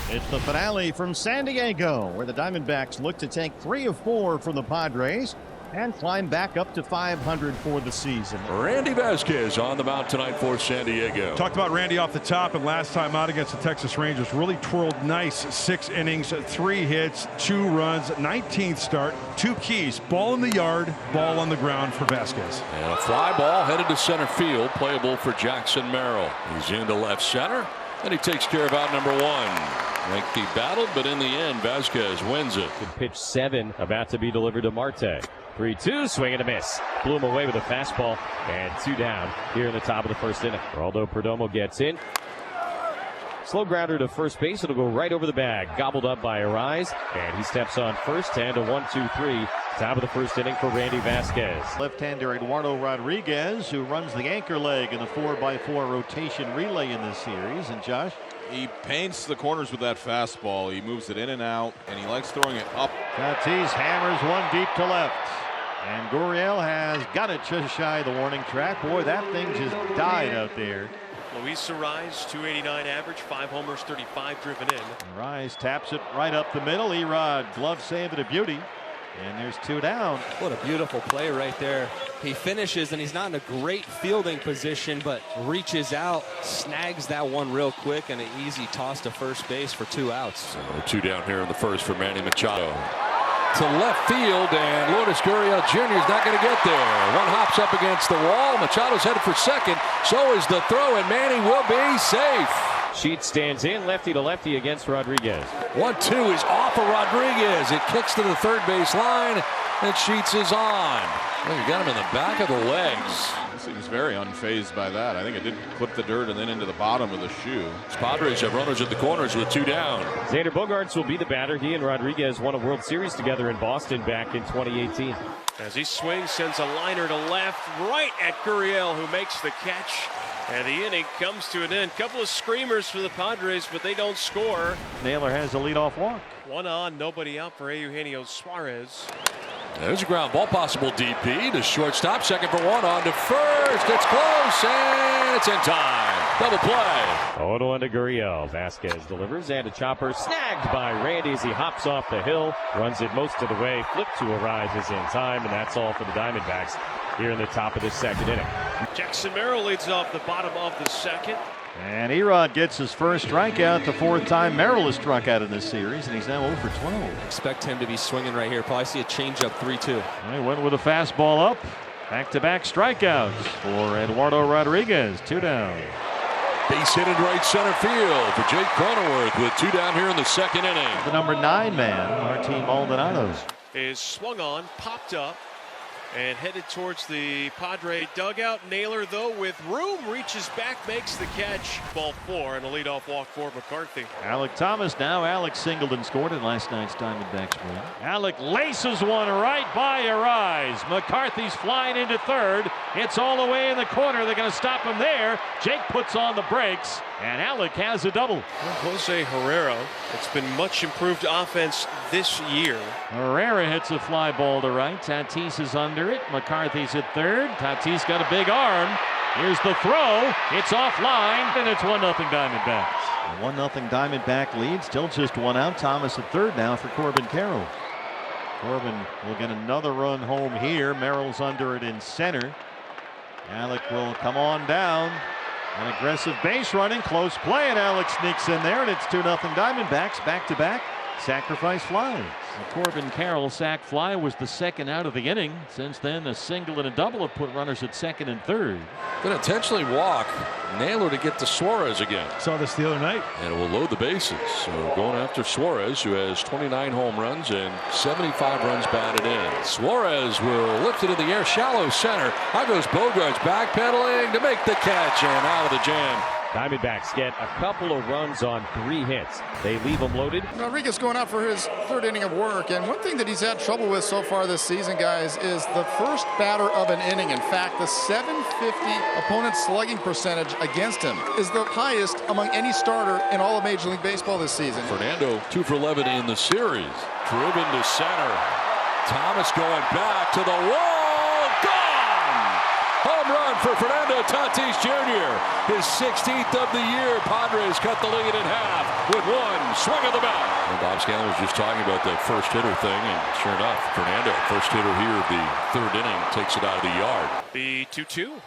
It's the finale from San Diego, where the Diamondbacks look to take 3 of 4 from the Padres and climb back up to 500 for the season. Randy Vasquez on the mound tonight for San Diego. Talked about Randy off the top, and last time out against the Texas Rangers really twirled nice. 6 innings, 3 hits, 2 runs, 19th start, 2 keys. Ball in the yard, ball on the ground for Vasquez. And a fly ball headed to center field, playable for Jackson Merrill. He's into left center, and he takes care of out number 1. Lengthy battle, but in the end, Vasquez wins it. Good pitch 7 about to be delivered to Marte. 3-2, swing and a miss. Blew him away with a fastball, and 2 down here in the top of the first inning. Geraldo Perdomo gets in. Slow grounder to first base. It'll go right over the bag. Gobbled up by Arise, and he steps on first. And a 1-2-3. Top of the first inning for Randy Vasquez. Left-hander Eduardo Rodriguez, who runs the anchor leg in the 4x4 rotation relay in this series. And Josh? He paints the corners with that fastball. He moves it in and out, and he likes throwing it up. Tatis hammers one deep to left. And Gurriel has got it just shy of the warning track. Boy, that thing just died out there. Luis Arise, 289 average, 5 homers, 35 driven in. Arise taps it right up the middle. Erod glove save it a beauty. And there's 2 down. What a beautiful play right there. He finishes, and he's not in a great fielding position, but reaches out, snags that one real quick, and an easy toss to first base for 2 outs. So 2 down here in the first for Manny Machado. To left field, and Lourdes Gurriel Jr. is not going to get there. One hops up against the wall. Machado's headed for second. So is the throw, and Manny will be safe. Sheets stands in, lefty to lefty against Rodriguez. 1-2 is off of Rodriguez. It kicks to the third base line, and Sheets is on. Well, you got him in the back of the legs. He seems very unfazed by that. I think it did clip the dirt and then into the bottom of the shoe. Padres have runners at the corners with 2 down. Xander Bogaerts will be the batter. He and Rodriguez won a World Series together in Boston back in 2018. As he swings, sends a liner to left, right at Gurriel, who makes the catch. And the inning comes to an end. Couple of screamers for the Padres, but they don't score. Naylor has a leadoff walk. 1 on, nobody out for Eugenio Suarez. There's a ground ball, possible DP to shortstop. Second for 1, on to first. It's close, and it's in time. Double play. 0-1 to Gurriel. Vasquez delivers, and a chopper snagged by Randy as he hops off the hill. Runs it most of the way. Flip to Arise is in time, and that's all for the Diamondbacks here in the top of the second inning. Jackson Merrill leads off the bottom of the second. And Erod gets his first strikeout, the 4th time Merrill has struck out in this series, and he's now 0 for 12. Expect him to be swinging right here. Probably see a changeup 3-2. He went with a fastball up. Back-to-back strikeouts for Eduardo Rodriguez. 2 down. Base hit in right center field for Jake Cronenworth with 2 down here in the second inning. The number 9 man, Martin Maldonado, Is swung on, popped up, and headed towards the Padre dugout. Naylor, though, with room, reaches back, makes the catch. Ball 4 and a leadoff walk for McCarthy. Alec Thomas now. Alex Singleton scored in last night's Diamondbacks win. Alec laces one right by Arise. McCarthy's flying into third. It's all the way in the corner. They're going to stop him there. Jake puts on the brakes, and Alec has a double. Jose Herrera, it's been much improved offense this year. Herrera hits a fly ball to right. Tatis is under it. McCarthy's at third. Tatis got a big arm. Here's the throw. It's offline, and it's 1-0 Diamondbacks. A 1-0 Diamondback lead. Still just 1 out. Thomas at third now for Corbin Carroll. Corbin will get another run home here. Merrill's under it in center. Alec will come on down. An aggressive base running, close play, and Alex sneaks in there, and it's 2-0 Diamondbacks. Back-to-back sacrifice flies. The Corbin Carroll sac fly was the second out of the inning. Since then, a single and a double have put runners at second and third. Going to intentionally walk Naylor to get to Suarez again. Saw this the other night. And it will load the bases. So going after Suarez, who has 29 home runs and 75 runs batted in. Suarez will lift it in the air, shallow center. How goes Bogaerts backpedaling to make the catch and out of the jam. Diamondbacks get a couple of runs on 3 hits. They leave them loaded. Rodriguez going out for his 3rd inning of work, and one thing that he's had trouble with so far this season, guys, is the first batter of an inning. In fact, the .750 opponent slugging percentage against him is the highest among any starter in all of Major League Baseball this season. Fernando 2 for 11 in the series. Driven to center. Thomas going back to the wall. Gone! Home run for Fernando Tatis Jr. His 16th of the year. Padres cut the lead in half with one swing of the bat. And Bob Scanlon was just talking about that first hitter thing, and sure enough, Fernando, first hitter here of the third inning, takes it out of the yard. The 2-2.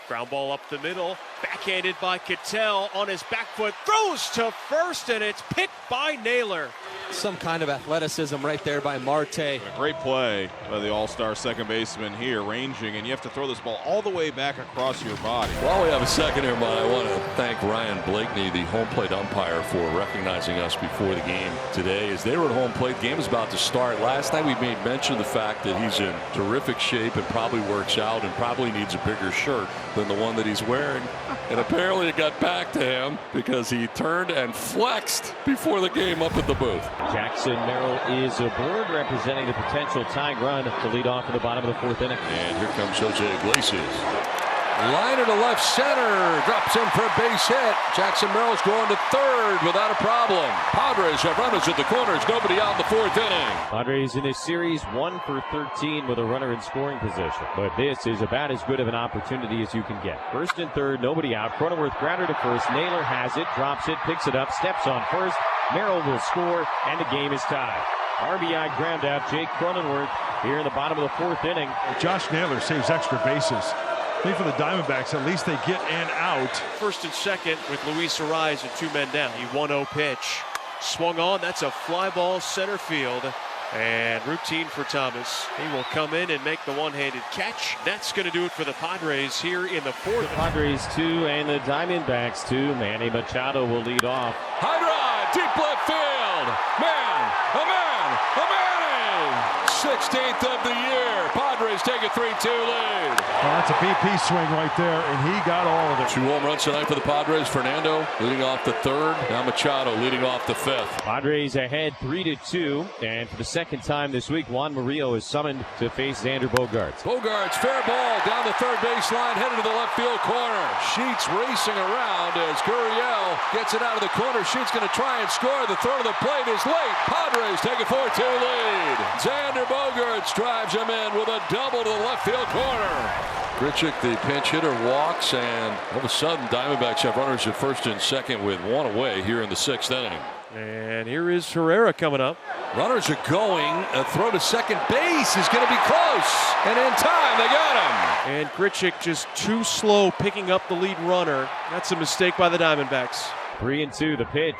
Ground ball up the middle, backhanded by Ketel on his back foot, throws to first, and it's picked by Naylor. Some kind of athleticism right there by Marte. A great play by the all-star second baseman here, ranging, and you have to throw this ball all the way back across your body. While we have a second here, but I want to thank Ryan Blakeney, the home plate umpire, for recognizing us before the game today. As they were at home plate, the game is about to start. Last night we made mention of the fact that he's in terrific shape and probably works out and probably needs a bigger shirt than the one that he's wearing. And apparently it got back to him because he turned and flexed before the game up at the booth. Jackson Merrill is aboard, representing the potential tying run to lead off in the bottom of the fourth inning. And here comes Jose Iglesias. Liner to left center, drops in for a base hit. Jackson Merrill's going to third without a problem. Padres have runners at the corners, nobody out in the fourth inning. Padres in this series 1 for 13 with a runner in scoring position. But this is about as good of an opportunity as you can get. First and third, nobody out. Cronenworth grounder to first. Naylor has it, drops it, picks it up, steps on first. Merrill will score, and the game is tied. RBI ground out, Jake Cronenworth here in the bottom of the fourth inning. Josh Naylor saves extra bases. I think for the Diamondbacks, at least they get in out. First and second with Luis Arraez and 2 men down. He 1-0 pitch. Swung on. That's a fly ball center field. And routine for Thomas. He will come in and make the one-handed catch. That's going to do it for the Padres here in the fourth. The Padres 2 and the Diamondbacks 2. Manny Machado will lead off. High drive, deep left field. Manny. 16th of the year. Padres take a 3-2 lead. That's a BP swing right there, and he got all of it. 2 home runs tonight for the Padres. Fernando leading off the third. Now Machado leading off the fifth. Padres ahead 3-2. And for the second time this week, Juan Murillo is summoned to face Xander Bogaerts. Bogaerts, fair ball down the third baseline, headed to the left field corner. Sheets racing around as Gurriel gets it out of the corner. Sheets going to try and score. The throw to the plate is late. Padres take a 4-2 lead. Xander Bogaerts drives him in with a double to the left field corner. Grichuk, the pinch hitter, walks, and all of a sudden Diamondbacks have runners at first and second with 1 away here in the 6th inning. And here is Herrera coming up. Runners are going. A throw to second base is going to be close. And in time, they got him. And Grichuk just too slow picking up the lead runner. That's a mistake by the Diamondbacks. 3-2 the pitch.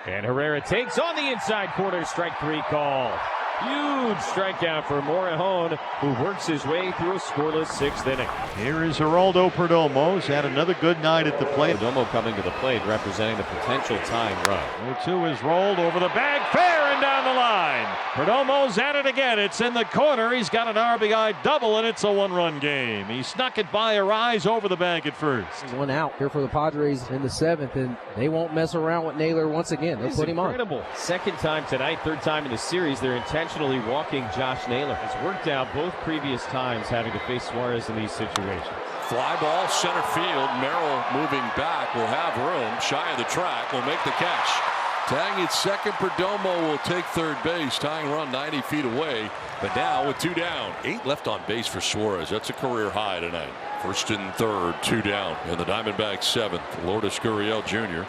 And Herrera takes on the inside corner. Strike 3 call. Huge strikeout for Morejon, who works his way through a scoreless 6th inning. Here is Geraldo Perdomo. He's had another good night at the plate. Perdomo coming to the plate, representing the potential tying run. 0-2 is rolled over the bag, fair and down the line. Perdomo's at it again. It's in the corner. He's got an RBI double, and it's a 1-run game. He snuck it by Arraez over the bag at first. 1 out here for the Padres in the 7th, and they won't mess around with Naylor once again. They'll put him on. Second time tonight, third time in the series. They're intentionally walking Josh Naylor. It's worked out both previous times having to face Suarez in these situations. Fly ball center field. Merrill moving back will have room. Shy of the track will make the catch. Tagging at second, Perdomo will take third base. Tying run 90 feet away. But now with 2 down. 8 left on base for Suarez. That's a career high tonight. First and third, 2 down. And the Diamondbacks 7th. Lourdes Gurriel Jr.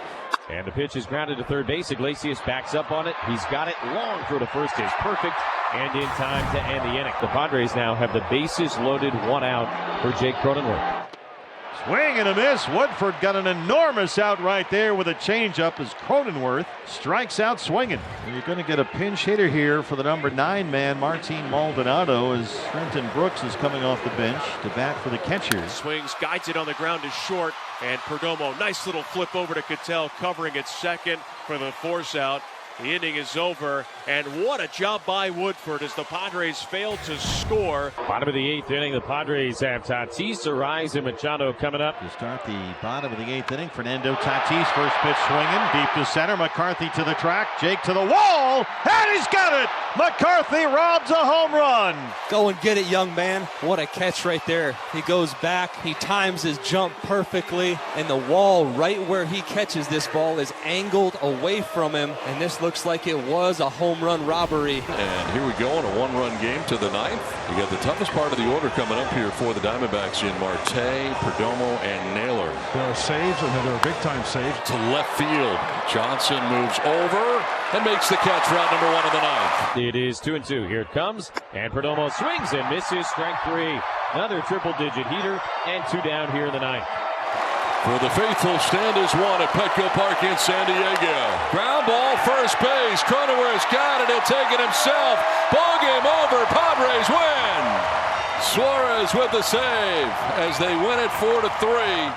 And the pitch is grounded to third base. Iglesias backs up on it. He's got it. Long throw to first is perfect. And in time to end the inning. The Padres now have the bases loaded, 1 out for Jake Cronenworth. Swing and a miss. Woodford got an enormous out right there with a changeup as Cronenworth strikes out swinging. And you're going to get a pinch hitter here for the number 9 man, Martin Maldonado, as Trenton Brooks is coming off the bench to bat for the catchers. Swings, guides it on the ground to short, and Perdomo, nice little flip over to Ketel, covering at second for the force out. The inning is over, and what a job by Woodford as the Padres failed to score. Bottom of the 8th inning, the Padres have Tatis, Arraez, and Machado coming up. To start the bottom of the 8th inning, Fernando Tatis, first pitch swinging, deep to center, McCarthy to the track, Jake to the wall, and he's got it! McCarthy robs a home run. Go and get it, young man. What a catch right there. He goes back, he times his jump perfectly, and the wall right where he catches this ball is angled away from him, and this looks like it was a home run robbery. And here we go in a one-run game to the ninth. You got the toughest part of the order coming up here for the Diamondbacks in Marte, Perdomo, and Naylor. There are saves, and there are big-time saves. To left field. Johnson moves over and makes the catch, round number 1 of the ninth. It is 2-2. Here it comes. And Perdomo swings and misses. Strike 3. Another triple-digit heater. And 2 down here in the ninth. For the faithful, stand is 1 at Petco Park in San Diego. Ground ball, first base. Cronenworth's got it. He'll take it himself. Ball game over. Padres win. Suarez with the save as they win it 4-3.